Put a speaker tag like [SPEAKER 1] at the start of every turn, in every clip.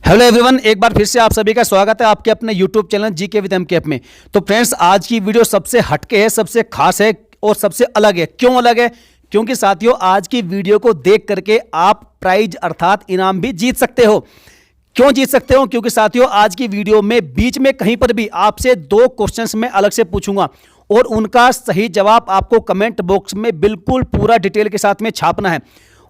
[SPEAKER 1] Hello everyone, एक बार फिर से आप सभी का स्वागत है आपके अपने YouTube channel GK with MK में। तो फ्रेंड्स, आज की वीडियो सबसे हटके है, सबसे खास है और सबसे अलग है। क्यों अलग है? क्योंकि साथियों, आज की वीडियो को देख करके आप प्राइज अर्थात इनाम भी जीत सकते हो। क्यों जीत सकते हो? क्योंकि साथियों, आज की वीडियो में बीच में कहीं पर भी आपसे 2 क्वेश्चंस में अलग से पूछूंगा और उनका सही जवाब आपको कमेंट बॉक्स में बिल्कुल पूरा डिटेल के साथ में छापना है।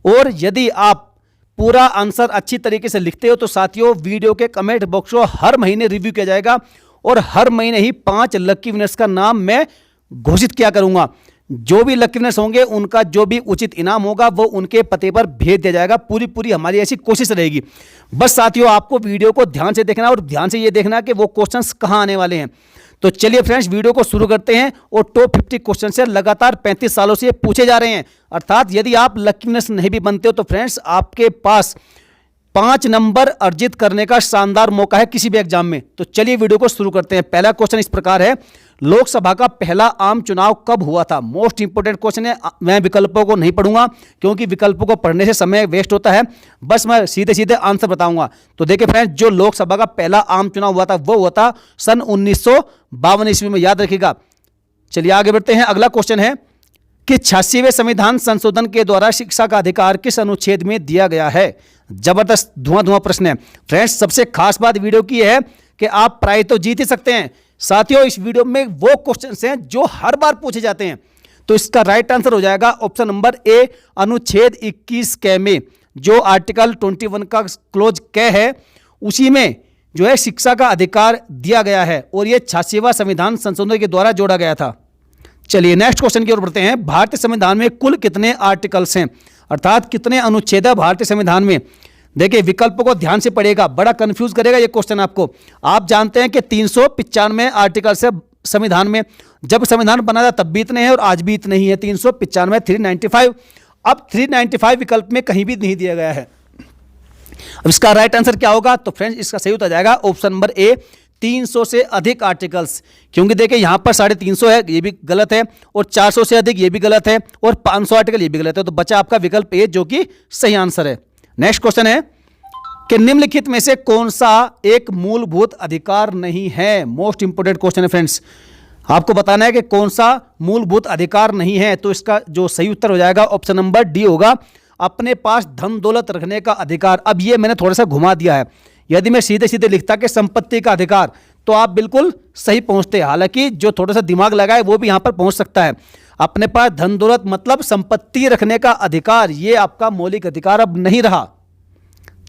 [SPEAKER 1] और यदि आप पूरा आंसर अच्छी तरीके से लिखते हो तो साथियों, वीडियो के कमेंट बॉक्स को हर महीने रिव्यू किया जाएगा और हर महीने ही 5 लकी विनर्स का नाम मैं घोषित किया करूंगा। जो भी लकी विनर्स होंगे उनका जो भी उचित इनाम होगा वो उनके पते पर भेज दिया जाएगा। पूरी हमारी ऐसी कोशिश रहेगी। बस साथियों, आपको वीडियो को ध्यान से देखना और ध्यान से ये देखना कि वो क्वेश्चंस कहाँ आने वाले हैं। तो चलिए फ्रेंड्स, वीडियो को शुरू करते हैं। और टॉप 50 क्वेश्चन से लगातार 35 सालों से पूछे जा रहे हैं। अर्थात यदि आप लकी विनर्स नहीं भी बनते हो तो फ्रेंड्स, आपके पास 5 नंबर अर्जित करने का शानदार मौका है किसी भी एग्जाम में। तो चलिए वीडियो को शुरू करते हैं। पहला क्वेश्चन इस प्रकार है, लोकसभा का पहला आम चुनाव कब हुआ था? मोस्ट इंपोर्टेंट क्वेश्चन है। मैं विकल्पों को नहीं पढ़ूंगा क्योंकि विकल्पों को पढ़ने से समय वेस्ट होता है। बस मैं सीधे सीधे आंसर बताऊंगा। तो देखिए फ्रेंड्स, जो लोकसभा का पहला आम चुनाव हुआ था वो हुआ था सन 1952 ईस्वी में। याद रखिएगा। चलिए आगे बढ़ते हैं। अगला क्वेश्चन है कि 86वें संविधान संशोधन के द्वारा शिक्षा का अधिकार किस अनुच्छेद में दिया गया है? जबरदस्त धुआं प्रश्न है फ्रेंड्स। सबसे खास बात वीडियो की है कि आप प्राइज तो जीत ही सकते हैं। साथियों, इस वीडियो में वो क्वेश्चंस हैं जो हर बार पूछे जाते हैं। तो इसका राइट आंसर हो जाएगा ऑप्शन नंबर ए, अनुच्छेद 21 क में जो आर्टिकल 21 का क्लोज क है, उसी में जो है शिक्षा का अधिकार दिया गया है और यह 86वां संविधान संशोधन के द्वारा जोड़ा गया था। चलिए नेक्स्ट क्वेश्चन की ओर बढ़ते हैं। भारतीय संविधान में कुल कितने आर्टिकल्स हैं? अर्थात कितने अनुच्छेद है भारतीय संविधान में? देखिए विकल्पों को ध्यान से पढ़ेगा, बड़ा कंफ्यूज करेगा ये क्वेश्चन आपको। आप जानते हैं कि 395 आर्टिकल्स है संविधान में। जब संविधान बना था तब भी इतने हैं और आज भी इतने ही है, 395, 395। अब 395 विकल्प में कहीं भी नहीं दिया गया है। अब इसका राइट आंसर क्या होगा? तो फ्रेंड्स, इसका सही उत्तर जाएगा ऑप्शन नंबर ए, 300 से अधिक आर्टिकल्स। क्योंकि देखिए यहां पर 350 है, ये भी गलत है, और 400 से अधिक ये भी गलत है, और 500 आर्टिकल ये भी गलत है। तो बचा आपका विकल्प ए जो कि सही आंसर है। नेक्स्ट क्वेश्चन है कि निम्नलिखित में से कौन सा एक मूलभूत अधिकार नहीं है? मोस्ट इंपोर्टेंट क्वेश्चन है फ्रेंड्स। आपको बताना है कि कौन सा मूलभूत अधिकार नहीं है। तो इसका जो सही उत्तर हो जाएगा ऑप्शन नंबर डी होगा, अपने पास धन दौलत रखने का अधिकार। अब ये मैंने थोड़ा सा घुमा दिया है। यदि मैं सीधे सीधे लिखता कि संपत्ति का अधिकार तो आप बिल्कुल सही पहुंचते। हालांकि जो थोड़ा सा दिमाग लगाए वो भी यहां पर पहुंच सकता है। अपने पास धन दौलत मतलब संपत्ति रखने का अधिकार, ये आपका मौलिक अधिकार अब नहीं रहा।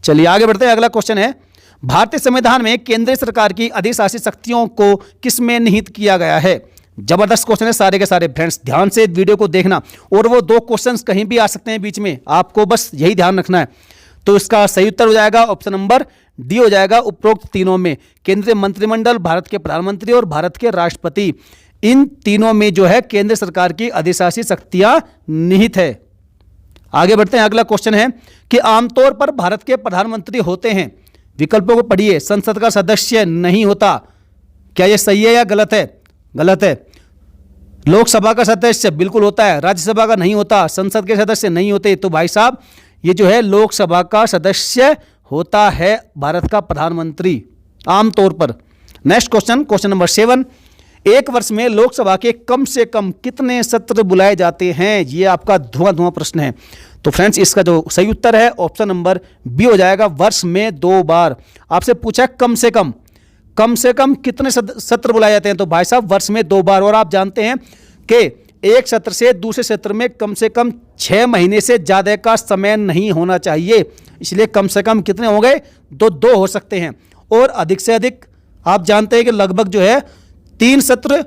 [SPEAKER 1] चलिए आगे बढ़ते हैं। अगला क्वेश्चन है, भारतीय संविधान में केंद्रीय सरकार की अधिशासी शक्तियों को किसमें निहित किया गया है? जबरदस्त क्वेश्चन है सारे के सारे फ्रेंड्स। ध्यान से वीडियो को देखना। और वो 2 क्वेश्चंस कहीं भी आ सकते हैं बीच में, आपको बस यही ध्यान रखना है। तो इसका सही उत्तर हो जाएगा ऑप्शन नंबर डी हो जाएगा, उपरोक्त तीनों में। केंद्रीय मंत्रिमंडल, भारत के प्रधानमंत्री और भारत के राष्ट्रपति, इन तीनों में जो है केंद्र सरकार की अधिशासी शक्तियां निहित है। आगे बढ़ते हैं। अगला क्वेश्चन है कि आमतौर पर भारत के प्रधानमंत्री होते हैं, विकल्पों को पढ़िए, संसद का सदस्य नहीं होता। क्या यह सही है या गलत है? गलत है। लोकसभा का सदस्य बिल्कुल होता है, राज्यसभा का नहीं होता, संसद के सदस्य नहीं होते। तो भाई साहब, ये जो है लोकसभा का सदस्य होता है भारत का प्रधानमंत्री आमतौर पर। नेक्स्ट क्वेश्चन, क्वेश्चन नंबर 7, एक वर्ष में लोकसभा के कम से कम कितने सत्र बुलाए जाते हैं? ये आपका धुआं प्रश्न है। तो फ्रेंड्स, इसका जो सही उत्तर है ऑप्शन नंबर बी हो जाएगा, वर्ष में 2 बार। आपसे पूछा कम से कम कितने सत्र बुलाए जाते हैं? तो भाई साहब, वर्ष में 2 बार। और आप जानते हैं कि एक सत्र से दूसरे सत्र में कम से कम 6 महीने से ज्यादा का समय नहीं होना चाहिए। इसलिए कम से कम कितने हो गए? 2 हो सकते हैं। और अधिक से अधिक आप जानते हैं कि लगभग जो है 3 सत्र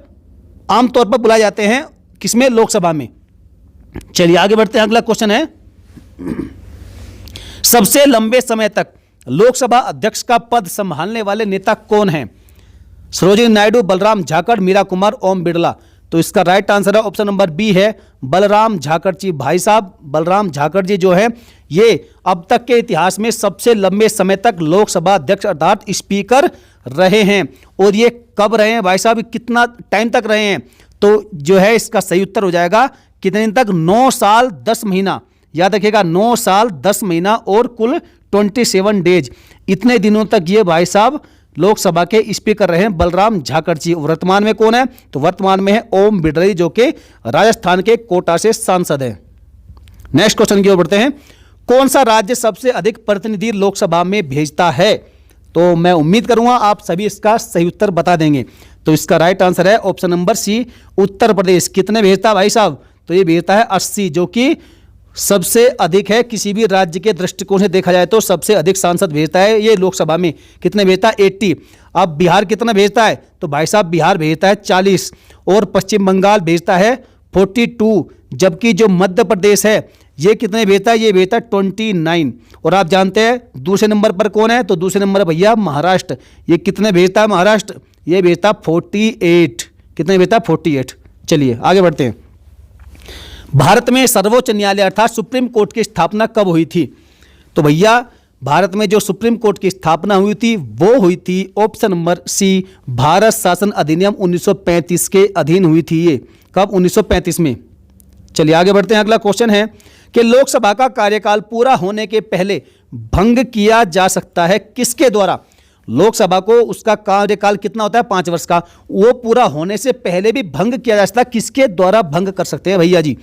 [SPEAKER 1] आमतौर पर बुलाए जाते हैं, किसमें? लोकसभा में। चलिए आगे बढ़ते हैं। अगला क्वेश्चन है, सबसे लंबे समय तक लोकसभा अध्यक्ष का पद संभालने वाले नेता कौन हैं? सरोजिनी नायडू, बलराम झाकड़, मीरा कुमार, ओम बिरला। तो इसका राइट आंसर है ऑप्शन नंबर बी है, बलराम झाकड़ जी। भाई साहब, बलराम झाकड़ जी जो है ये अब तक के इतिहास में सबसे लंबे समय तक लोकसभा अध्यक्ष अर्थात स्पीकर रहे हैं। और ये कब रहे हैं भाई साहब, कितना टाइम तक रहे हैं? तो जो है इसका सही उत्तर हो जाएगा कितने दिन तक? 9 साल 10 महीना। याद रखिएगा, 9 साल 10 महीना और कुल 27 डेज। इतने दिनों तक ये भाई साहब लोकसभा के स्पीकर रहे हैं बलराम झाकड़जी। वर्तमान में कौन है? तो वर्तमान में है ओम बिड़ला जो कि राजस्थान के कोटा से सांसद है। नेक्स्ट क्वेश्चन की ओर बढ़ते हैं। कौन सा राज्य सबसे अधिक प्रतिनिधि लोकसभा में भेजता है? तो मैं उम्मीद करूंगा आप सभी इसका सही उत्तर बता देंगे। तो इसका राइट आंसर है ऑप्शन नंबर सी, उत्तर प्रदेश। कितने भेजता है भाई साहब? तो ये भेजता है 80, जो कि सबसे अधिक है। किसी भी राज्य के दृष्टिकोण से देखा जाए तो सबसे अधिक सांसद भेजता है ये लोकसभा में। कितने भेजता है? 80। अब बिहार कितना भेजता है? तो भाई साहब बिहार भेजता है 40 और पश्चिम बंगाल भेजता है 42, जबकि जो मध्य प्रदेश है ये कितने भेजता है? ये भेजता है 29। और आप जानते हैं दूसरे नंबर पर कौन है? तो दूसरे नंबर भैया महाराष्ट्र। ये कितने भेजता है महाराष्ट्र? ये भेजता 48। कितने भेजता? 48। चलिए आगे बढ़ते हैं। भारत में सर्वोच्च न्यायालय अर्थात सुप्रीम कोर्ट की स्थापना कब हुई थी? तो भैया भारत में जो सुप्रीम कोर्ट की स्थापना हुई थी वो हुई थी ऑप्शन नंबर सी, भारत शासन अधिनियम 1935 के अधीन हुई थी। ये कब? 1935 में। चलिए आगे बढ़ते हैं। अगला क्वेश्चन है कि लोकसभा का कार्यकाल पूरा होने के पहले भंग किया जा सकता है किसके द्वारा? लोकसभा को उसका कार्यकाल कितना होता है? 5 वर्ष का। वो पूरा होने से पहले भी भंग किया जा सकता है, किसके द्वारा भंग कर सकते हैं भैया जी?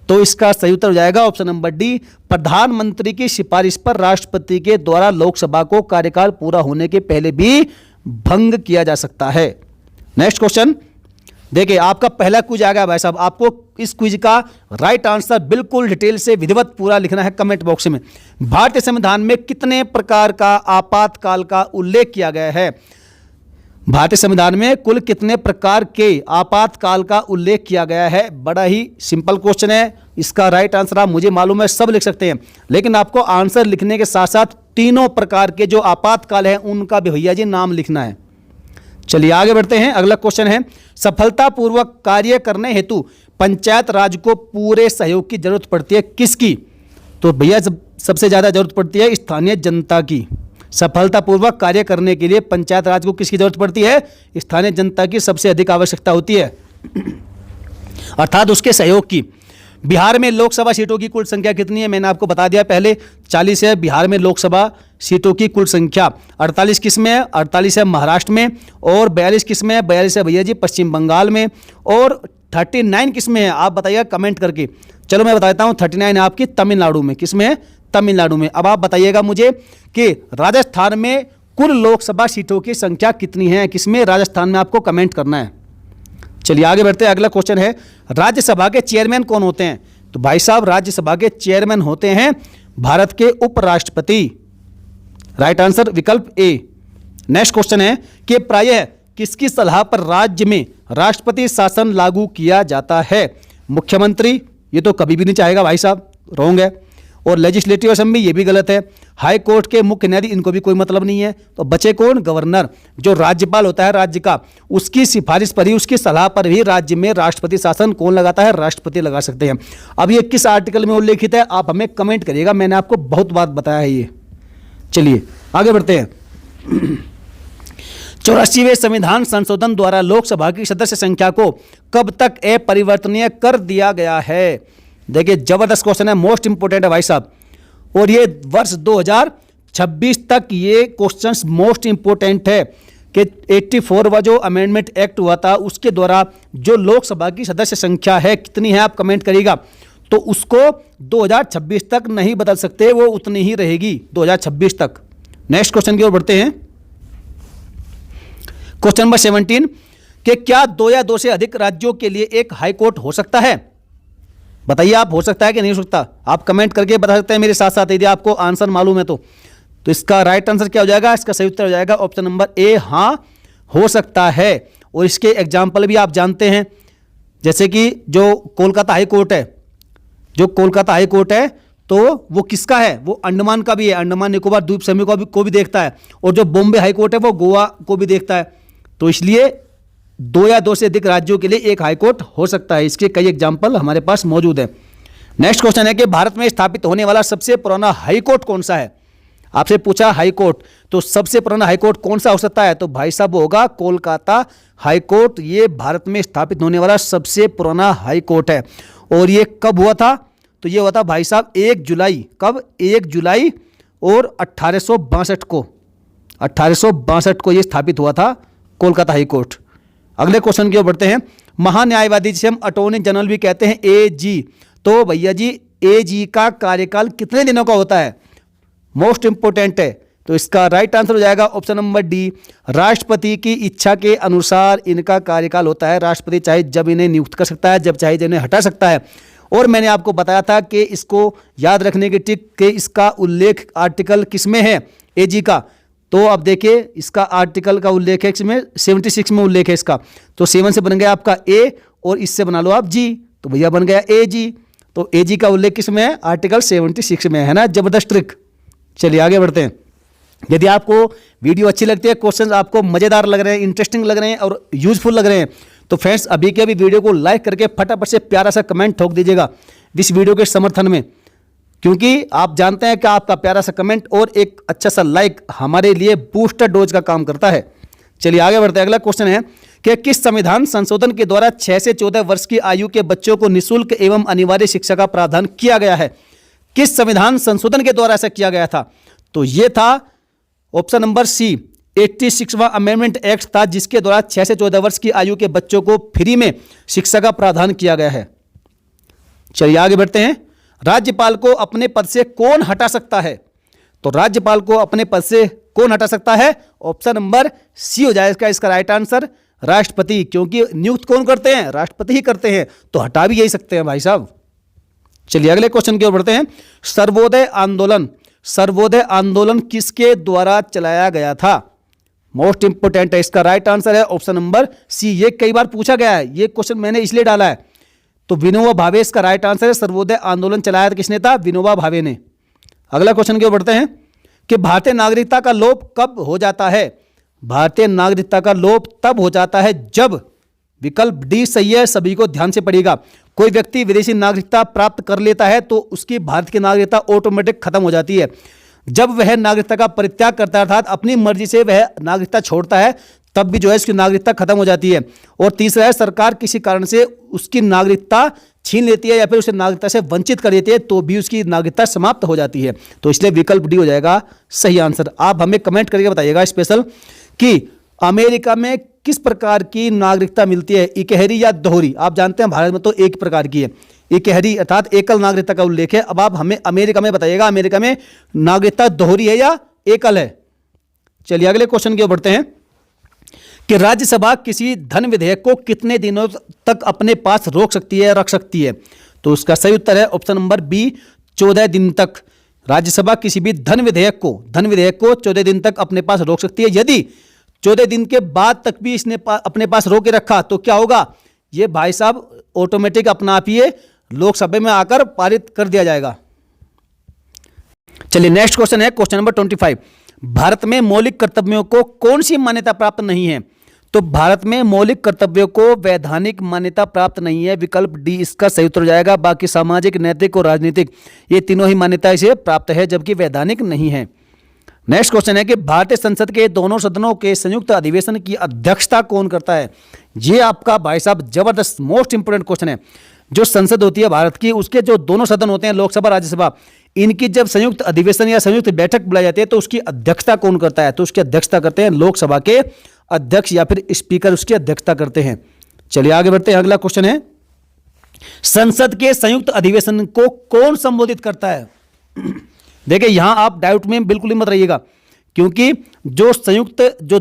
[SPEAKER 1] तो इसका सही उत्तर हो जाएगा ऑप्शन नंबर डी, प्रधानमंत्री की सिफारिश पर राष्ट्रपति के द्वारा लोकसभा को कार्यकाल पूरा होने के पहले भी भंग किया जा सकता है। नेक्स्ट क्वेश्चन देखिए, आपका पहला क्विज आ गया भाई साहब। आपको इस क्विज का राइट आंसर बिल्कुल डिटेल से विधिवत पूरा लिखना है कमेंट बॉक्स में। भारतीय संविधान में कितने प्रकार का आपातकाल का उल्लेख किया गया है? भारतीय संविधान में कुल कितने प्रकार के आपातकाल का उल्लेख किया गया है? बड़ा ही सिंपल क्वेश्चन है। इसका राइट आंसर आप मुझे मालूम है सब लिख सकते हैं, लेकिन आपको आंसर लिखने के साथ साथ तीनों प्रकार के जो आपातकाल है उनका भी भैया जी नाम लिखना है। चलिए आगे बढ़ते हैं। अगला क्वेश्चन है, सफलतापूर्वक कार्य करने हेतु पंचायत राज को पूरे सहयोग की जरूरत पड़ती है किसकी? तो भैया सबसे ज्यादा जरूरत पड़ती है स्थानीय जनता की। सफलतापूर्वक कार्य करने के लिए पंचायत राज को किसकी जरूरत पड़ती है? स्थानीय जनता की सबसे अधिक आवश्यकता होती है, अर्थात उसके सहयोग की। बिहार में लोकसभा सीटों की कुल संख्या कितनी है? मैंने आपको बता दिया पहले 40 है बिहार में लोकसभा सीटों की कुल संख्या। 48 किस में है? 48 है महाराष्ट्र में। और 42 किस में है? 42 है भैया जी पश्चिम बंगाल में। और 39 किस में है? आप बताइएगा कमेंट करके। चलो मैं बताता हूँ, 39 है आपकी तमिलनाडु में। किस में है? तमिलनाडु में। अब आप बताइएगा मुझे कि राजस्थान में कुल लोकसभा सीटों की संख्या कितनी है? किसमें? राजस्थान में। आपको कमेंट करना है। चलिए आगे बढ़ते हैं। अगला क्वेश्चन है, राज्यसभा के चेयरमैन कौन होते हैं? तो भाई साहब राज्यसभा के चेयरमैन होते हैं भारत के उपराष्ट्रपति। राइट आंसर विकल्प ए। नेक्स्ट क्वेश्चन है कि प्रायः किसकी सलाह पर राज्य में राष्ट्रपति शासन लागू किया जाता है? मुख्यमंत्री, ये तो कभी भी नहीं चाहेगा भाई साहब, रॉन्ग है। और लेजिस्लेटिव असेंबली, ये भी गलत है। हाई कोर्ट के मुख्य न्यायाधीश, इनको भी कोई मतलब नहीं है। तो बचे कौन? गवर्नर, जो राज्यपाल होता है राज्य का, उसकी सिफारिश पर ही, उसकी सलाह पर भी राज्य में राष्ट्रपति शासन कौन लगाता है? राष्ट्रपति लगा सकते हैं। अब ये किस आर्टिकल में उल्लेखित है आप हमें कमेंट करिएगा, मैंने आपको बहुत बात बताया है ये। चलिए आगे बढ़ते हैं। 84वें संविधान संशोधन द्वारा लोकसभा की सदस्य संख्या को कब तक अपरिवर्तनीय कर दिया गया है? देखिए जबरदस्त क्वेश्चन है, मोस्ट इंपोर्टेंट है भाई साहब। और ये वर्ष 2026 तक ये क्वेश्चंस मोस्ट इंपोर्टेंट है कि 84वां जो अमेंडमेंट एक्ट हुआ था उसके द्वारा जो लोकसभा की सदस्य संख्या है कितनी है आप कमेंट करिएगा। तो उसको 2026 तक नहीं बदल सकते, वो उतनी ही रहेगी 2026 तक। नेक्स्ट क्वेश्चन की ओर बढ़ते हैं। क्वेश्चन नंबर 17 कि क्या 2 या 2 से अधिक राज्यों के लिए एक हाई कोर्ट हो सकता है? बताइए आप, हो सकता है कि नहीं हो सकता? आप कमेंट करके बता सकते हैं मेरे साथ साथ, यदि आपको आंसर मालूम है तो इसका राइट आंसर क्या हो जाएगा? इसका सही उत्तर हो जाएगा ऑप्शन नंबर ए, हाँ हो सकता है। और इसके एग्जाम्पल भी आप जानते हैं, जैसे कि जो कोलकाता हाई कोर्ट है, जो कोलकाता हाई कोर्ट है तो वो किसका है? वो अंडमान का भी है, अंडमान निकोबार द्वीप समूह को भी देखता है। और जो बॉम्बे हाई कोर्ट है वो गोवा को भी देखता है। तो इसलिए 2 या 2 से अधिक राज्यों के लिए एक हाईकोर्ट हो सकता है। इसके कई एग्जाम्पल हमारे पास मौजूद है। नेक्स्ट क्वेश्चन है कि भारत में स्थापित होने वाला सबसे पुराना हाईकोर्ट कौन सा है? आपसे पूछा हाईकोर्ट, तो सबसे पुराना हाईकोर्ट कौन सा हो सकता है? तो भाई साहब होगा कोलकाता हाईकोर्ट। ये भारत में स्थापित होने वाला सबसे पुराना हाईकोर्ट है। और ये कब हुआ था? तो ये हुआ था भाई साहब 1 जुलाई। कब? 1 जुलाई और 1862 को ये स्थापित हुआ था कोलकाता हाई कोर्ट। अगले क्वेश्चन की ओर बढ़ते हैं। महान्यायवादी जिसे हम अटॉर्नी जनरल भी कहते हैं, एजी, तो भैया जी एजी का कार्यकाल कितने दिनों का होता है? मोस्ट इंपोर्टेंट है। तो इसका राइट आंसर हो जाएगा ऑप्शन नंबर डी, राष्ट्रपति की इच्छा के अनुसार इनका कार्यकाल होता है। राष्ट्रपति चाहे जब इन्हें नियुक्त कर सकता है, जब चाहे इन्हें हटा सकता है। और मैंने आपको बताया था कि इसको याद रखने की टिक के इसका उल्लेख आर्टिकल किसमें है एजी का, तो अब देखिए इसका आर्टिकल का उल्लेख है इसमें 76 में उल्लेख है इसका। तो 7 से बन गया आपका ए और इससे बना लो आप जी, तो भैया बन गया एजी। तो एजी का उल्लेख किसमें है? आर्टिकल 76 में, है ना। जबरदस्त ट्रिक। चलिए आगे बढ़ते हैं। यदि आपको वीडियो अच्छी लगती है, क्वेश्चंस आपको मजेदार लग रहे हैं, इंटरेस्टिंग लग रहे हैं और यूजफुल लग रहे हैं, तो फ्रेंड्स अभी के अभी वीडियो को लाइक करके फटाफट से प्यारा सा कमेंट ठोक दीजिएगा इस वीडियो के समर्थन में, क्योंकि आप जानते हैं कि आपका प्यारा सा कमेंट और एक अच्छा सा लाइक हमारे लिए बूस्टर डोज का काम करता है। चलिए आगे बढ़ते हैं। अगला क्वेश्चन है कि किस संविधान संशोधन के द्वारा 6 से 14 वर्ष की आयु के बच्चों को निःशुल्क एवं अनिवार्य शिक्षा का प्रावधान किया गया है? किस संविधान संशोधन के द्वारा ऐसा किया गया था? तो यह था ऑप्शन नंबर सी, 86वां अमेंडमेंट एक्ट था, जिसके द्वारा 6 से 14 वर्ष की आयु के बच्चों को फ्री में शिक्षा का प्रावधान किया गया है। चलिए आगे बढ़ते हैं। राज्यपाल को अपने पद से कौन हटा सकता है? तो राज्यपाल को अपने पद से कौन हटा सकता है? ऑप्शन नंबर सी हो जाएगा इसका राइट आंसर, राष्ट्रपति, क्योंकि नियुक्त कौन करते हैं? राष्ट्रपति ही करते हैं, तो हटा भी यही सकते हैं भाई साहब। चलिए अगले क्वेश्चन की ओर बढ़ते हैं। सर्वोदय आंदोलन किसके द्वारा चलाया गया था? मोस्ट इंपोर्टेंट है, इसका राइट आंसर है ऑप्शन नंबर सी। ये कई बार पूछा गया है, ये क्वेश्चन मैंने इसलिए डाला है। तो विनोबा भावे इसका राइट आंसर है। सर्वोदय आंदोलन चलाया था किसने था? विनोबा भावे ने। अगला क्वेश्चन की ओर बढ़ते हैं कि भारतीय नागरिकता का लोप कब हो जाता है? भारतीय नागरिकता का लोप तब हो जाता है जब, विकल्प डी सही है, सभी को ध्यान से पढ़िएगा, कोई व्यक्ति विदेशी नागरिकता प्राप्त कर लेता है तो उसकी भारत की नागरिकता ऑटोमेटिक खत्म हो जाती है। जब वह नागरिकता का परित्याग करता है, अर्थात अपनी मर्जी से वह नागरिकता छोड़ता है, तब भी जो है उसकी नागरिकता खत्म हो जाती है। और तीसरा है, सरकार किसी कारण से उसकी नागरिकता छीन लेती है या फिर उसे नागरिकता से वंचित कर देती है तो भी उसकी नागरिकता समाप्त हो जाती है। तो इसलिए विकल्प डी हो जाएगा सही आंसर। आप हमें कमेंट करके बताइएगा स्पेशल कि अमेरिका में किस प्रकार की नागरिकता मिलती है, इकहरी या दोहरी? आप जानते हैं भारत में तो एक प्रकार की है, इकहरी अर्थात एकल नागरिकता का उल्लेख है। अब आप हमें अमेरिका में बताइएगा, अमेरिका में नागरिकता दोहरी है या एकल है? चलिए अगले क्वेश्चन की ओर बढ़ते हैं कि राज्यसभा किसी धन विधेयक को कितने दिनों तक अपने पास रोक सकती है, रख सकती है? तो उसका सही उत्तर है ऑप्शन नंबर बी, 14 दिन तक। राज्यसभा किसी भी धन विधेयक को 14 दिन तक अपने पास रोक सकती है। यदि 14 दिन के बाद तक भी इसने अपने पास रोके रखा तो क्या होगा? ये भाई साहब ऑटोमेटिक अपना आप ही लोकसभा में आकर पारित कर दिया जाएगा। चलिए नेक्स्ट क्वेश्चन है क्वेश्चन नंबर 25। भारत में मौलिक कर्तव्यों को कौन सी मान्यता प्राप्त नहीं है? तो भारत में मौलिक कर्तव्यों को वैधानिक मान्यता प्राप्त नहीं है, विकल्प डी इसका सही उत्तर हो जाएगा। बाकी सामाजिक, नैतिक और राजनीतिक ये तीनों ही मान्यता इसे प्राप्त है, जबकि वैधानिक नहीं है। नेक्स्ट क्वेश्चन है कि भारतीय संसद के दोनों सदनों के संयुक्त अधिवेशन की अध्यक्षता कौन करता है? ये आपका भाई साहब जबरदस्त मोस्ट इंपोर्टेंट क्वेश्चन है। जो संसद होती है भारत की, उसके जो दोनों सदन होते हैं, लोकसभा राज्यसभा, इनकी जब संयुक्त अधिवेशन या संयुक्त बैठक बुलाई जाती है तो उसकी अध्यक्षता कौन करता है? तो उसकी अध्यक्षता करते हैं लोकसभा के अध्यक्ष या फिर स्पीकर उसकी अध्यक्षता करते हैं। चलिए आगे बढ़ते हैं। अगला क्वेश्चन है, संसद के संयुक्त अधिवेशन को कौन संबोधित करता है? देखिए यहां आप डाउट में बिल्कुल ही मत रहिएगा, क्योंकि जो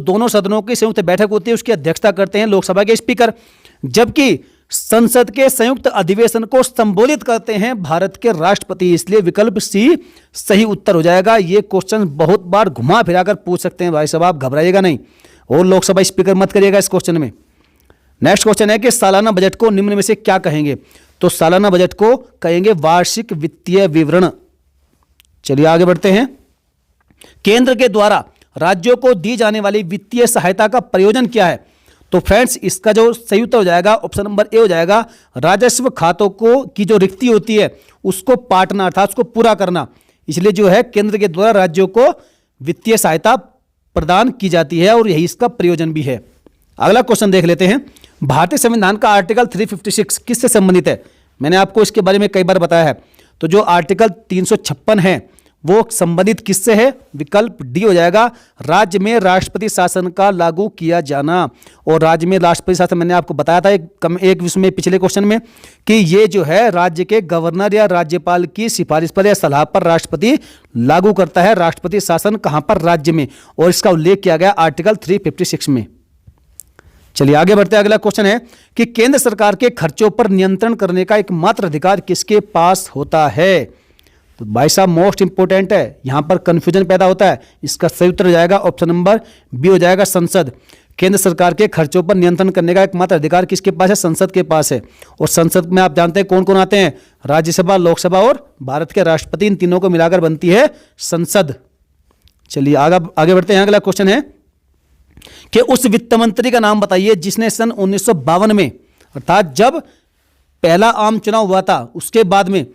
[SPEAKER 1] दोनों सदनों की संयुक्त बैठक होती है उसकी अध्यक्षता करते हैं लोकसभा के स्पीकर, जबकि संसद के संयुक्त अधिवेशन को संबोधित करते हैं भारत के राष्ट्रपति। इसलिए विकल्प सी सही उत्तर हो जाएगा। ये क्वेश्चन बहुत बार घुमा फिराकर पूछ सकते हैं भाई साहब, आप घबराइएगा नहीं और लोकसभा स्पीकर मत करिएगा इस क्वेश्चन में। नेक्स्ट क्वेश्चन है कि सालाना बजट को निम्न में से क्या कहेंगे? तो सालाना बजट को कहेंगे वार्षिक वित्तीय विवरण। चलिए आगे बढ़ते हैं। केंद्र के द्वारा राज्यों को दी जाने वाली वित्तीय सहायता का प्रयोजन क्या है? तो फ्रेंड्स इसका जो सही उत्तर हो जाएगा ऑप्शन नंबर ए हो जाएगा, राजस्व खातों को की जो रिक्ति होती है उसको पाटना अर्थात उसको पूरा करना। इसलिए जो है केंद्र के द्वारा राज्यों को वित्तीय सहायता प्रदान की जाती है और यही इसका प्रयोजन भी है। अगला क्वेश्चन देख लेते हैं। भारतीय संविधान का आर्टिकल 356 किससे संबंधित है? मैंने आपको इसके बारे में कई बार बताया है। तो जो आर्टिकल 356 है वो संबंधित किससे है? विकल्प डी हो जाएगा, राज्य में राष्ट्रपति शासन का लागू किया जाना। और राज्य में राष्ट्रपति शासन मैंने आपको बताया था एक इसमें पिछले क्वेश्चन में कि ये जो है राज्य के गवर्नर या राज्यपाल की सिफारिश पर या सलाह पर राष्ट्रपति लागू करता है राष्ट्रपति शासन। कहां पर? राज्य में। और इसका उल्लेख किया गया आर्टिकल 356 में। चलिए आगे बढ़ते हैं। अगला क्वेश्चन है कि केंद्र सरकार के खर्चों पर नियंत्रण करने का एकमात्र अधिकार किसके पास होता है? तो भाई साहब मोस्ट इंपोर्टेंट है, यहां पर कंफ्यूजन पैदा होता है। इसका सही उत्तर हो जाएगा ऑप्शन नंबर बी हो जाएगा, संसद। केंद्र सरकार के खर्चों पर नियंत्रण करने का एकमात्र अधिकार किसके पास है? संसद के पास है। और संसद में आप जानते हैं कौन कौन आते हैं? राज्यसभा, लोकसभा और भारत के राष्ट्रपति, इन तीनों को मिलाकर बनती है संसद। चलिए आगे बढ़ते हैं। अगला क्वेश्चन है कि उस वित्त मंत्री का नाम बताइए जिसने सन 1952 में, अर्थात जब पहला आम चुनाव हुआ था उसके बाद में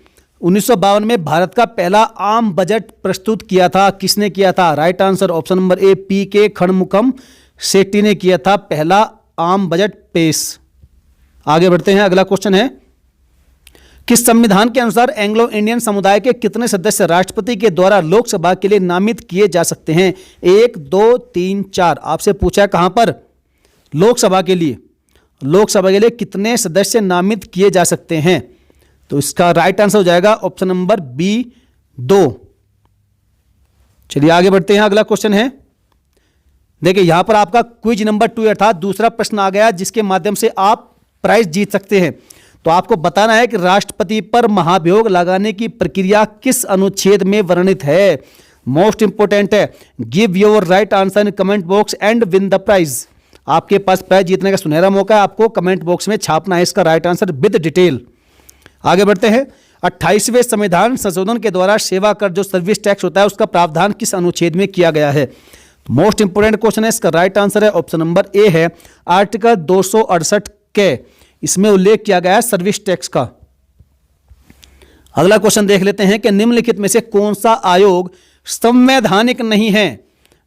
[SPEAKER 1] 1952 में भारत का पहला आम बजट प्रस्तुत किया था। किसने किया था? Right answer option number A, P के खड़मुखम शेट्टी ने किया था पहला आम बजट पेश। आगे बढ़ते हैं। अगला क्वेश्चन है कि संविधान के अनुसार एंग्लो इंडियन समुदाय के कितने सदस्य राष्ट्रपति के द्वारा लोकसभा के लिए नामित किए जा सकते हैं? 1, 2, 3, 4। आपसे पूछा है कहां पर? लोकसभा के लिए। लोकसभा के लिए कितने सदस्य नामित किए जा सकते हैं? तो इसका राइट आंसर हो जाएगा ऑप्शन नंबर बी, 2। चलिए आगे बढ़ते हैं। अगला क्वेश्चन है, देखिए यहां पर आपका क्विज नंबर 2 अर्थात दूसरा प्रश्न आ गया जिसके माध्यम से आप प्राइज जीत सकते हैं। तो आपको बताना है कि राष्ट्रपति पर महाभियोग लगाने की प्रक्रिया किस अनुच्छेद में वर्णित है? मोस्ट इंपोर्टेंट है। Give your right answer in comment box and win the prize. आपके पास प्राइज जीतने का सुनहरा मौका है, आपको कमेंट बॉक्स में छापना है इसका राइट आंसर विद डिटेल। आगे बढ़ते हैं। 28वें संविधान संशोधन के द्वारा सेवा कर जो सर्विस टैक्स होता है उसका प्रावधान किस अनुच्छेद में किया गया है? मोस्ट इंपोर्टेंट क्वेश्चन है, इसका राइट आंसर है ऑप्शन नंबर ए है, आर्टिकल 268 के। इसमें उल्लेख किया गया है सर्विस टैक्स का। अगला क्वेश्चन देख लेते हैं कि निम्नलिखित में से कौन सा आयोग संवैधानिक नहीं है?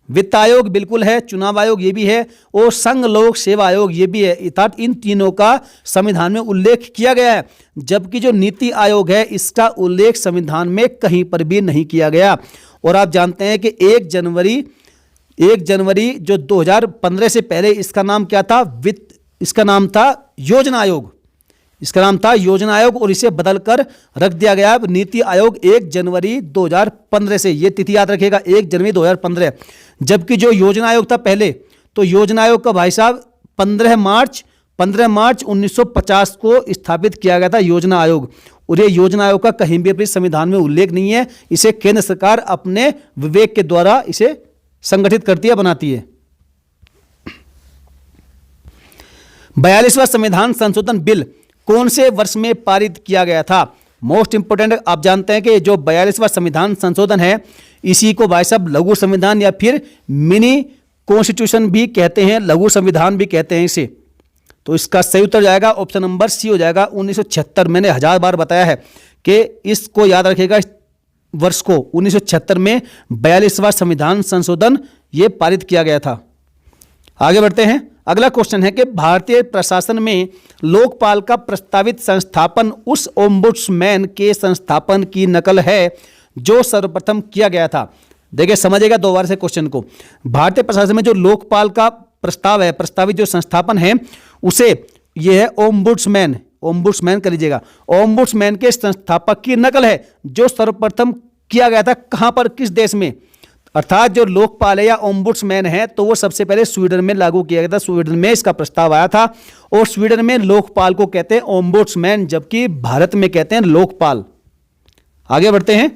[SPEAKER 1] वित्त आयोग बिल्कुल है, चुनाव आयोग ये भी है, और संघ लोक सेवा आयोग ये भी है। अर्थात इन तीनों का संविधान में उल्लेख किया गया है, जबकि जो नीति आयोग है इसका उल्लेख संविधान में कहीं पर भी नहीं किया गया। और आप जानते हैं कि 1 जनवरी जो 2015 से पहले इसका नाम क्या था? इसका नाम था योजना आयोग। इसका नाम था योजना आयोग और इसे बदलकर रख दिया गया नीति आयोग 1 जनवरी 2015 से। ये तिथि याद रखिएगा, 1 जनवरी 2015। जबकि जो योजना आयोग था पहले, तो योजना आयोग का भाई साहब 15 मार्च 1950 को स्थापित किया गया था योजना आयोग। और ये योजना आयोग का कहीं भी अपने संविधान में उल्लेख नहीं है। इसे केंद्र सरकार अपने विवेक के द्वारा इसे संगठित करती है, बनाती है। 42वां संविधान संशोधन बिल कौन से वर्ष में पारित किया गया था? मोस्ट इंपोर्टेंट, आप जानते हैं कि जो 42वां संविधान संशोधन है इसी को भाई साहब लघु संविधान या फिर मिनी कॉन्स्टिट्यूशन भी कहते हैं, लघु संविधान भी कहते हैं इसे। तो इसका सही उत्तर जाएगा ऑप्शन नंबर सी हो जाएगा 1976। मैंने 1000 बार बताया है कि इसको याद रखिएगा, इस वर्ष को 1976 में 42वां संविधान संशोधन ये पारित किया गया था। आगे बढ़ते हैं। अगला क्वेश्चन है कि भारतीय प्रशासन में लोकपाल का प्रस्तावित संस्थापन उस ओम्बुड्समैन के संस्थापन की नकल है जो सर्वप्रथम किया गया था। देखिए समझिएगा दोबारा से क्वेश्चन को। भारतीय प्रशासन में जो लोकपाल का प्रस्ताव है, प्रस्तावित जो संस्थापन है उसे ये है ओम्बुड्समैन कर लीजिएगा, ओम्बुड्समैन के संस्थापक की नकल है जो सर्वप्रथम किया गया था। कहां पर, किस देश में? अर्थात जो लोकपाल है या ओम्बुड्समैन है तो वो सबसे पहले स्वीडन में लागू किया गया था। स्वीडन में इसका प्रस्ताव आया था और स्वीडन में लोकपाल को कहते हैं ओम्बुड्समैन, जबकि भारत में कहते हैं लोकपाल। आगे बढ़ते हैं।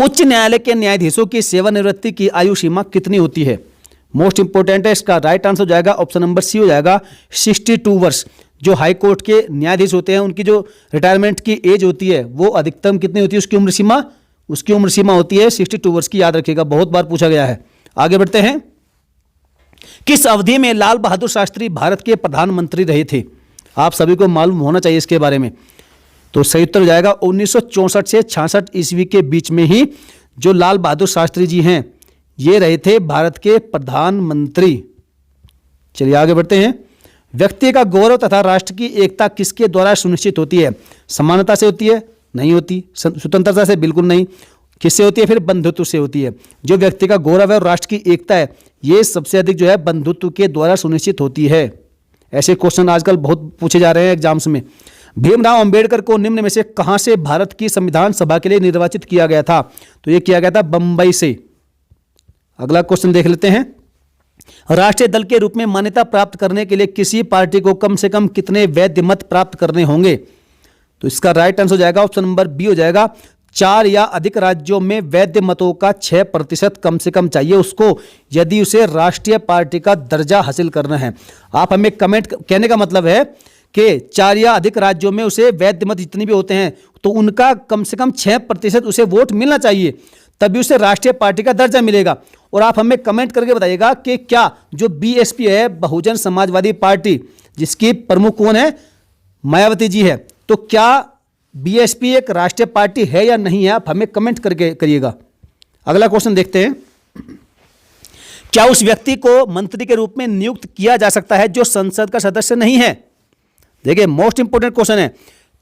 [SPEAKER 1] उच्च न्यायालय के न्यायाधीशों की सेवानिवृत्ति की आयु सीमा कितनी होती है? मोस्ट इंपोर्टेंट है, इसका राइट आंसर हो जाएगा ऑप्शन नंबर सी हो जाएगा 62 वर्ष। जो हाई कोर्ट के न्यायाधीश होते हैं उनकी जो रिटायरमेंट की एज होती है वो अधिकतम कितनी होती है? उसकी उम्र सीमा होती है 62 वर्ष की, याद रखिएगा, बहुत बार पूछा गया है। आगे बढ़ते हैं। किस अवधि में लाल बहादुर शास्त्री भारत के प्रधानमंत्री रहे थे? आप सभी को मालूम होना चाहिए इसके बारे में। तो सही उत्तर हो जाएगा 1964 से 66 ईस्वी के बीच में ही जो लाल बहादुर शास्त्री जी हैं ये रहे थे भारत के प्रधानमंत्री। चलिए आगे बढ़ते हैं। व्यक्ति का गौरव तथा राष्ट्र की एकता किसके द्वारा सुनिश्चित होती है? समानता से होती है? नहीं होती। स्वतंत्रता से? बिल्कुल नहीं। किससे होती है? फिर बंधुत्व से होती है। जो व्यक्ति का गौरव है और राष्ट्र की एकता है, ये सबसे अधिक जो है बंधुत्व के द्वारा सुनिश्चित होती है। ऐसे क्वेश्चन आजकल बहुत पूछे जा रहे हैं एग्जाम्स में। भीमराव अंबेडकर को निम्न में से कहां से भारत की संविधान सभा के लिए निर्वाचित किया गया था? तो ये किया गया था बंबई से। अगला क्वेश्चन देख लेते हैं। राष्ट्रीय दल के रूप में मान्यता प्राप्त करने के लिए किसी पार्टी को कम से कम कितने वैध मत प्राप्त करने होंगे? तो इसका राइट आंसर हो जाएगा ऑप्शन नंबर बी हो जाएगा, 4 या अधिक राज्यों में वैध मतों का 6% कम से कम चाहिए उसको, यदि उसे राष्ट्रीय पार्टी का दर्जा हासिल करना है। आप हमें कमेंट, कहने का मतलब है कि 4 या अधिक राज्यों में उसे वैध मत जितने भी होते हैं तो उनका कम से कम 6% उसे वोट मिलना चाहिए, तभी उसे राष्ट्रीय पार्टी का दर्जा मिलेगा। और आप हमें कमेंट करके बताइएगा कि क्या जो बीएसपी है, बहुजन समाजवादी पार्टी, जिसकी प्रमुख कौन है? मायावती जी है, तो क्या बीएसपी एक राष्ट्रीय पार्टी है या नहीं है? आप हमें कमेंट करके करिएगा। अगला क्वेश्चन देखते हैं। क्या उस व्यक्ति को मंत्री के रूप में नियुक्त किया जा सकता है जो संसद का सदस्य नहीं है? देखिए, मोस्ट इंपोर्टेंट क्वेश्चन है,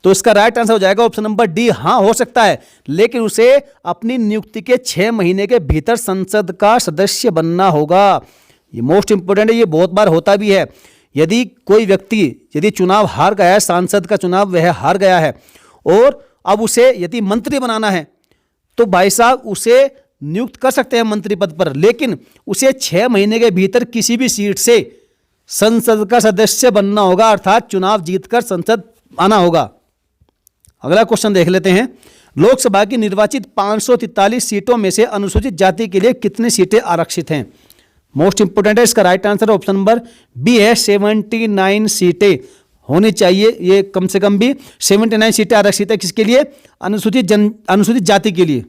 [SPEAKER 1] तो इसका राइट आंसर हो जाएगा ऑप्शन नंबर डी, हाँ हो सकता है, लेकिन उसे अपनी नियुक्ति के 6 महीने के भीतर संसद का सदस्य बनना होगा। ये मोस्ट इंपोर्टेंट है, ये बहुत बार होता भी है। यदि कोई व्यक्ति यदि चुनाव हार गया है, सांसद का चुनाव वह हार गया है और अब उसे यदि मंत्री बनाना है तो भाई साहब उसे नियुक्त कर सकते हैं मंत्री पद पर, लेकिन उसे 6 महीने के भीतर किसी भी सीट से संसद का सदस्य बनना होगा, अर्थात चुनाव जीतकर संसद आना होगा। अगला क्वेश्चन देख लेते हैं। लोकसभा की निर्वाचित 543 सीटों में से अनुसूचित जाति के लिए कितनी सीटें आरक्षित हैं? मोस्ट इंपोर्टेंट है, इसका right answer option number B है, 79 सीटें होनी चाहिए। ये कम से कम भी 79 सीटें आरक्षित है। किसके लिए? अनुसूचित जाति के लिए,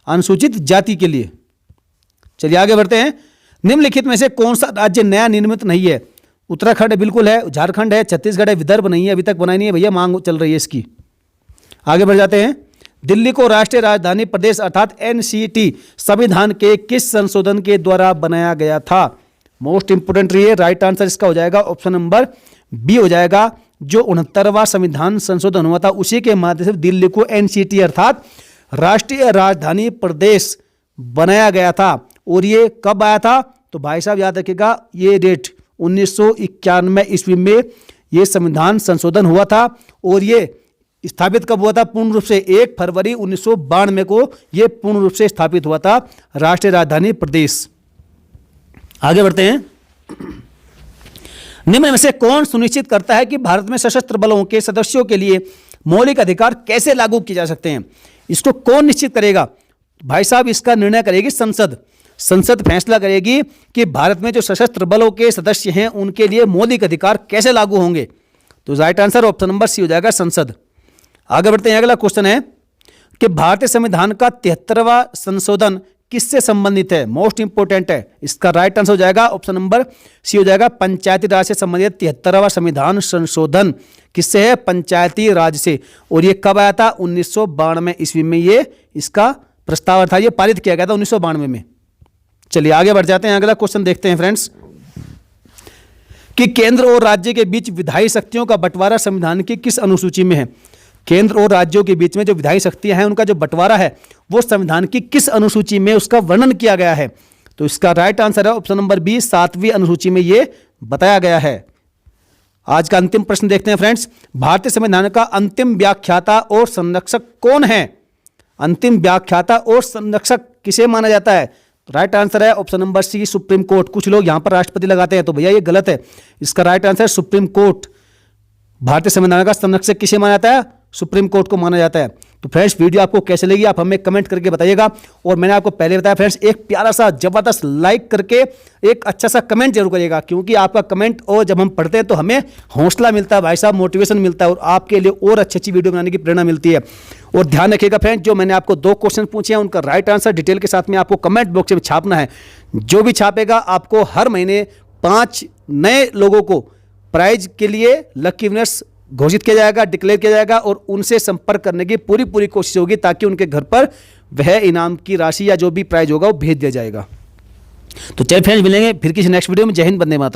[SPEAKER 1] अनुसूचित जाति के लिए। चलिए आगे बढ़ते हैं। निम्नलिखित में से कौन सा राज्य नया निर्मित नहीं है? उत्तराखंड बिल्कुल है, झारखंड है, छत्तीसगढ़ है, विदर्भ नहीं है, अभी तक बनाई नहीं है भैया, मांग चल रही है इसकी। आगे बढ़ जाते हैं। दिल्ली को राष्ट्रीय राजधानी प्रदेश अर्थात एनसीटी संविधान के किस संशोधन के द्वारा बनाया गया था? मोस्ट इंपोर्टेंट रही है, राइट आंसर इसका हो जाएगा ऑप्शन नंबर बी हो जाएगा। जो 69वां संविधान संशोधन हुआ था उसी के माध्यम से दिल्ली को एनसीटी अर्थात राष्ट्रीय राजधानी प्रदेश बनाया गया था। और ये कब आया था? तो भाई साहब याद रखिएगा, ये डेट 1991 ईस्वी में ये संविधान संशोधन हुआ था और ये स्थापित कब हुआ था पूर्ण रूप से? 1 फरवरी 1992 को ये पूर्ण रूप से स्थापित हुआ था राष्ट्रीय राजधानी प्रदेश। आगे बढ़ते हैं। निम्न में से कौन सुनिश्चित करता है कि भारत में सशस्त्र बलों के सदस्यों के लिए मौलिक अधिकार कैसे लागू किए जा सकते हैं? इसको कौन निश्चित करेगा? भाई साहब इसका निर्णय करेगी संसद। संसद फैसला करेगी कि भारत में जो सशस्त्र बलों के सदस्य हैं उनके लिए मौलिक अधिकार कैसे लागू होंगे। तो right answer option number C हो जाएगा, संसद। आगे बढ़ते हैं। अगला क्वेश्चन है कि भारतीय संविधान का 73वां संशोधन किससे संबंधित है? मोस्ट इंपोर्टेंट है, इसका राइट आंसर हो जाएगा ऑप्शन नंबर सी हो जाएगा, पंचायती राज से संबंधित 73वां संविधान संशोधन किससे है? पंचायती राज से। और ये कब आया था? 1992 ईस्वी में ये इसका प्रस्ताव था, ये पारित किया गया था 1992 में। चलिए आगे बढ़ जाते हैं। अगला क्वेश्चन देखते हैं फ्रेंड्स कि केंद्र और राज्य के बीच विधायी शक्तियों का बंटवारा संविधान की किस अनुसूची में है? केंद्र और राज्यों के बीच में जो विधायी शक्तियां हैं उनका जो बंटवारा है वो संविधान की किस अनुसूची में उसका वर्णन किया गया है? तो इसका राइट आंसर है ऑप्शन नंबर बी, 7वीं अनुसूची में ये बताया गया है। आज का अंतिम प्रश्न देखते हैं फ्रेंड्स। भारतीय संविधान का अंतिम व्याख्याता और संरक्षक कौन है? अंतिम व्याख्याता और संरक्षक किसे माना जाता है? राइट आंसर है option number C, supreme court. कुछ लोग यहां पर राष्ट्रपति लगाते हैं, तो भैया ये गलत है। इसका राइट आंसर सुप्रीम कोर्ट। भारतीय संविधान का संरक्षक किसे माना जाता है? सुप्रीम कोर्ट को माना जाता है। तो फ्रेंड्स वीडियो आपको कैसे लगी आप हमें कमेंट करके बताइएगा। और मैंने आपको पहले बताया फ्रेंड्स, एक प्यारा सा जबरदस्त लाइक करके एक अच्छा सा कमेंट जरूर करिएगा, क्योंकि आपका कमेंट और जब हम पढ़ते हैं तो हमें हौसला मिलता है भाई साहब, मोटिवेशन मिलता है और आपके लिए और अच्छी अच्छी वीडियो बनाने की प्रेरणा मिलती है। और ध्यान रखिएगा फ्रेंड्स, जो मैंने आपको 2 क्वेश्चन पूछे हैं उनका राइट आंसर डिटेल के साथ में आपको कमेंट बॉक्स में छापना है। जो भी छापेगा आपको हर महीने 5 नए लोगों को प्राइज के लिए लकी विनर्स घोषित किया जाएगा, डिक्लेयर किया जाएगा और उनसे संपर्क करने की पूरी कोशिश होगी ताकि उनके घर पर वह इनाम की राशि या जो भी प्राइज होगा वो भेज दिया जाएगा। तो चलिए फ्रेंड्स मिलेंगे फिर किसी नेक्स्ट वीडियो में। जय हिंद, वंदे मातरम।